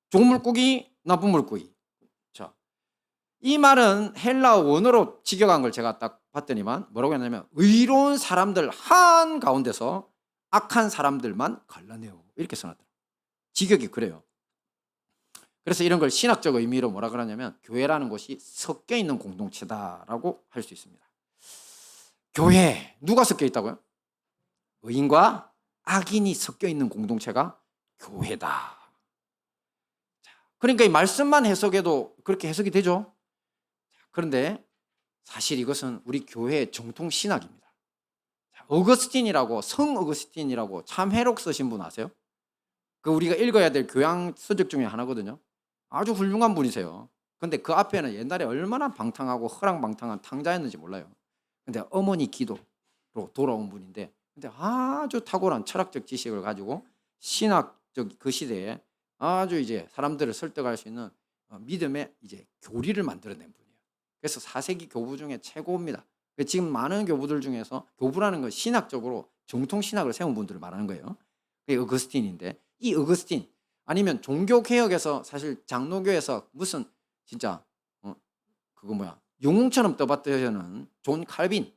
좋은 물고기, 나쁜 물고기. 자, 이 말은 헬라 원어로 직역한 걸 제가 딱 봤더니만 뭐라고 했냐면 의로운 사람들 한 가운데서 악한 사람들만 갈라내요. 이렇게 써놨더라고요. 직역이 그래요. 그래서 이런 걸 신학적 의미로 뭐라 그러냐면 교회라는 곳이 섞여 있는 공동체다라고 할 수 있습니다. 교회 누가 섞여 있다고요? 의인과 악인이 섞여 있는 공동체가 교회다. 그러니까 이 말씀만 해석해도 그렇게 해석이 되죠. 그런데 사실 이것은 우리 교회의 정통 신학입니다. 어거스틴이라고, 성 어거스틴이라고 참회록 쓰신 분 아세요? 그 우리가 읽어야 될 교양 서적 중에 하나거든요. 아주 훌륭한 분이세요. 근데 그 앞에는 옛날에 얼마나 방탕하고 허랑방탕한 탕자였는지 몰라요. 근데 어머니 기도로 돌아온 분인데, 근데 아주 탁월한 철학적 지식을 가지고 신학적 그 시대에 아주 이제 사람들을 설득할 수 있는 믿음의 이제 교리를 만들어낸 분이에요. 그래서 4세기 교부 중에 최고입니다. 지금 많은 교부들 중에서 교부라는 건 신학적으로 정통 신학을 세운 분들을 말하는 거예요. 그게 어거스틴인데 이 어거스틴 아니면 종교개혁에서 사실 장로교에서 무슨 진짜 그거 뭐야 영웅처럼 떠받드는 존 칼빈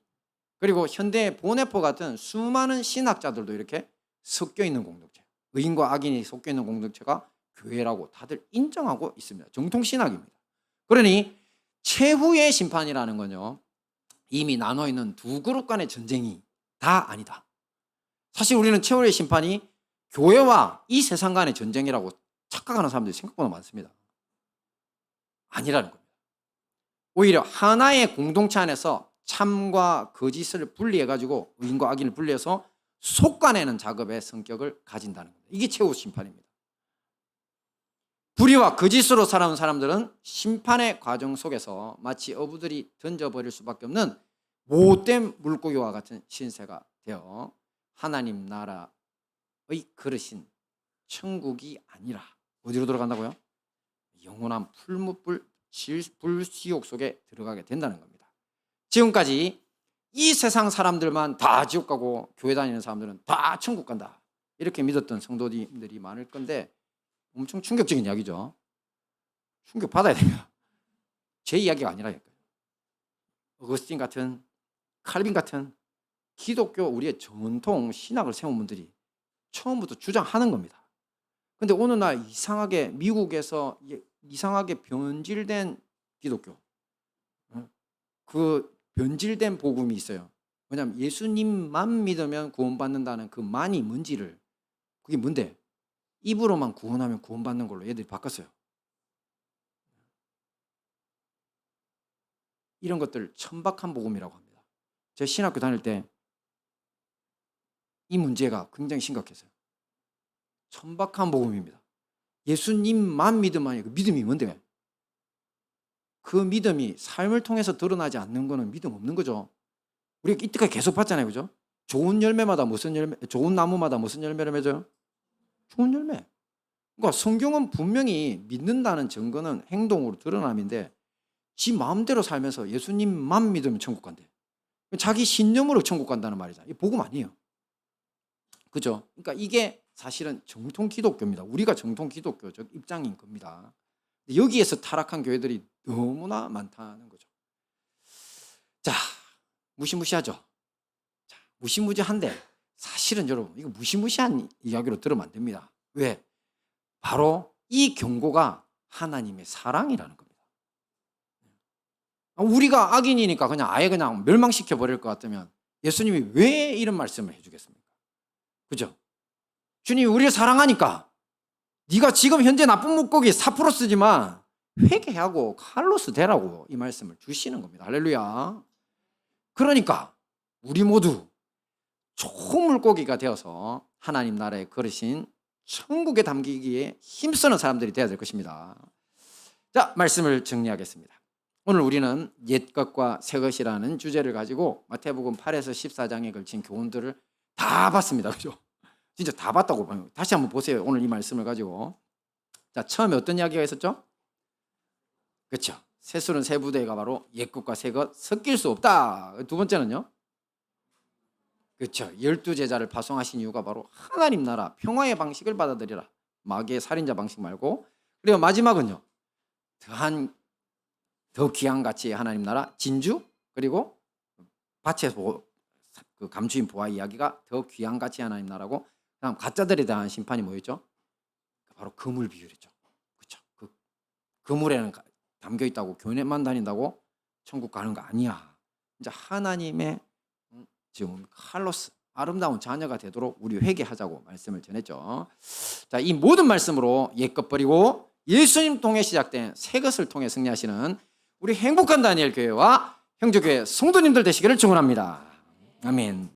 그리고 현대의 보네포 같은 수많은 신학자들도 이렇게 섞여 있는 공동체 의인과 악인이 섞여 있는 공동체가 교회라고 다들 인정하고 있습니다. 정통 신학입니다. 그러니 최후의 심판이라는 건요 이미 나눠 있는 두 그룹 간의 전쟁이 다 아니다. 사실 우리는 최후의 심판이 교회와 이 세상 간의 전쟁이라고 착각하는 사람들이 생각보다 많습니다. 아니라는 겁니다. 오히려 하나의 공동체 안에서 참과 거짓을 분리해가지고 의인과 악인을 분리해서 속가내는 작업의 성격을 가진다는 겁니다. 이게 최후 심판입니다. 불의와 거짓으로 살아온 사람들은 심판의 과정 속에서 마치 어부들이 던져버릴 수밖에 없는 못된 물고기와 같은 신세가 되어 하나님 나라의 그릇인 천국이 아니라 어디로 들어간다고요? 영원한 불지옥 속에 들어가게 된다는 겁니다. 지금까지 이 세상 사람들만 다 지옥 가고 교회 다니는 사람들은 다 천국 간다 이렇게 믿었던 성도님들이 많을 건데 엄청 충격적인 이야기죠. 충격 받아야 됩니다. 제 이야기가 아니라니까요. 어거스틴 같은 칼빈 같은 기독교 우리의 전통 신학을 세운 분들이 처음부터 주장하는 겁니다. 그런데 어느 날 이상하게 미국에서 이상하게 변질된 기독교 그 변질된 복음이 있어요. 왜냐하면 예수님만 믿으면 구원받는다는 그 만이 뭔지를 그게 뭔데? 입으로만 구원하면 구원받는 걸로 애들이 바꿨어요. 이런 것들 천박한 복음이라고 합니다. 제가 신학교 다닐 때 이 문제가 굉장히 심각했어요. 천박한 복음입니다. 예수님만 믿으면 그 믿음이 뭔데? 그 믿음이 삶을 통해서 드러나지 않는 거는 믿음 없는 거죠. 우리가 이때까지 계속 봤잖아요, 그죠? 좋은 열매마다 무슨 열매, 좋은 나무마다 무슨 열매를 맺어요? 좋은 열매. 그러니까 성경은 분명히 믿는다는 증거는 행동으로 드러남인데 지 마음대로 살면서 예수님만 믿으면 천국 간대. 자기 신념으로 천국 간다는 말이잖아요. 이 복음 아니에요. 그죠? 그러니까 이게 사실은 정통 기독교입니다. 우리가 정통 기독교적 입장인 겁니다. 여기에서 타락한 교회들이 너무나 많다는 거죠. 자, 무시무시하죠? 자, 무시무시한데 사실은 여러분 이거 무시무시한 이야기로 들으면 안 됩니다. 왜? 바로 이 경고가 하나님의 사랑이라는 겁니다. 우리가 악인이니까 그냥 아예 그냥 멸망시켜 버릴 것 같으면 예수님이 왜 이런 말씀을 해주겠습니까? 그죠? 주님이 우리를 사랑하니까 네가 지금 현재 나쁜 물고기 4% 쓰지만 회개하고 칼로스 되라고 이 말씀을 주시는 겁니다. 할렐루야. 그러니까 우리 모두 좋은 물고기가 되어서 하나님 나라의 그릇인 천국에 담기기에 힘쓰는 사람들이 되어야 될 것입니다. 자, 말씀을 정리하겠습니다. 오늘 우리는 옛것과 새것이라는 주제를 가지고 마태복음 8에서 14장에 걸친 교훈들을 다 봤습니다. 그죠? 진짜 다 봤다고 봐요. 다시 한번 보세요. 오늘 이 말씀을 가지고. 자, 처음에 어떤 이야기가 있었죠? 그렇죠. 세술은 세 부대가 바로 옛것과 새것 섞일 수 없다. 두 번째는요? 그렇죠. 12제자를 파송하신 이유가 바로 하나님 나라 평화의 방식을 받아들이라. 마귀의 살인자 방식 말고. 그리고 마지막은요. 더 귀한 가치의 하나님 나라 진주 그리고 밭에 그 감추인 보화 이야기가 더 귀한 가치의 하나님 나라고 그다음 가짜들에 대한 심판이 뭐였죠? 바로 그물 비율이죠. 그렇죠. 그 그물에는 담겨 있다고 교회만 다닌다고 천국 가는 거 아니야. 이제 하나님의 지금 칼로스 아름다운 자녀가 되도록 우리 회개하자고 말씀을 전했죠. 자, 이 모든 말씀으로 옛것 버리고 예수님 통해 시작된 새 것을 통해 승리하시는 우리 행복한 다니엘 교회와 형제교회 성도님들 되시기를 축원합니다. 아멘.